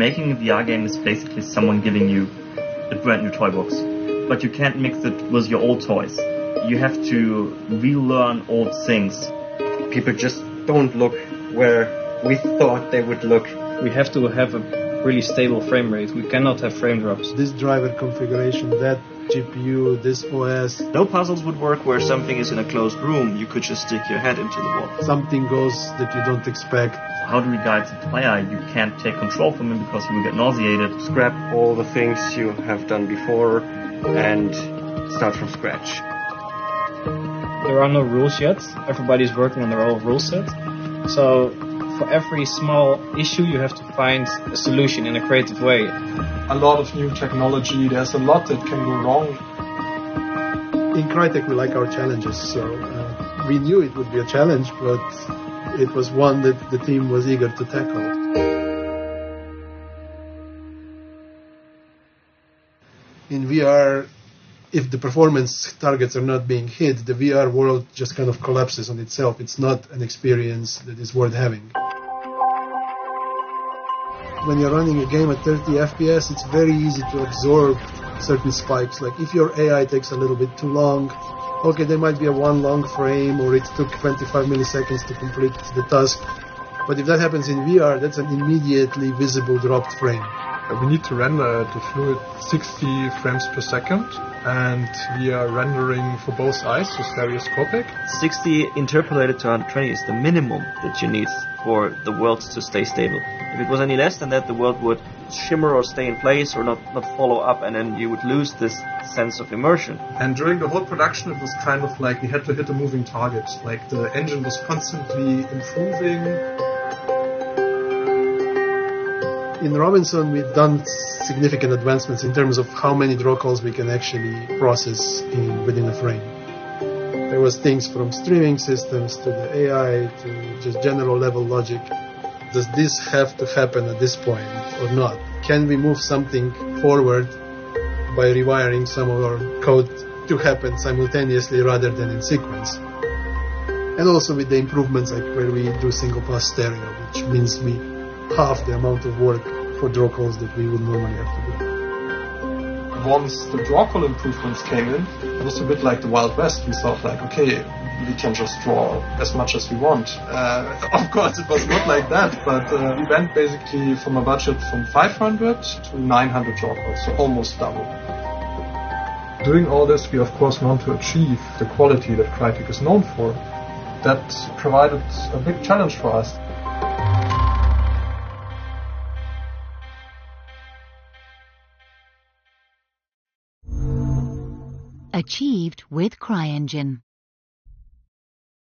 Making a VR game is basically someone giving you a brand new toy box, but you can't mix it with your old toys. You have to relearn old things. People just don't look where we thought they would look. We have to have a really stable frame rate. We cannot have frame drops. This driver configuration, that GPU, this OS. No puzzles would work where something is in a closed room. You could just stick your head into the wall. Something goes that you don't expect. How do we guide the player? You can't take control from him because you will get nauseated. Scrap all the things you have done before and start from scratch. There are no rules yet. Everybody's working on their own rule set. So for every small issue, you have to find a solution in a creative way. A lot of new technology, there's a lot that can go wrong. In Crytek, we like our challenges, so we knew it would be a challenge, but it was one that the team was eager to tackle. In VR, if the performance targets are not being hit, the VR world just kind of collapses on itself. It's not an experience that is worth having. When you're running a game at 30 FPS, it's very easy to absorb certain spikes. Like if your AI takes a little bit too long, okay, there might be a one long frame, or it took 25 milliseconds to complete the task. But if that happens in VR, that's an immediately visible dropped frame. We need to render the fluid 60 frames per second, and we are rendering for both eyes, so stereoscopic. 60 interpolated to 120 is the minimum that you need for the world to stay stable. If it was any less than that, the world would shimmer or stay in place or not follow up, and then you would lose this sense of immersion. And during the whole production, it was kind of like we had to hit a moving target. Like the engine was constantly improving. In Robinson, we've done significant advancements in terms of how many draw calls we can actually process within a frame. There was things from streaming systems to the AI to just general level logic. Does this have to happen at this point or not? Can we move something forward by rewiring some of our code to happen simultaneously rather than in sequence? And also with the improvements like where we do single pass stereo, which means we half the amount of work for draw calls that we would normally have to do. Once the draw call improvements came in, it was a bit like the Wild West. We thought like, okay, we can just draw as much as we want. Of course, it was not like that, but we went basically from a budget from 500 to 900 draw calls, so almost double. Doing all this, we of course want to achieve the quality that Crytek is known for. That provided a big challenge for us. Achieved with CryEngine.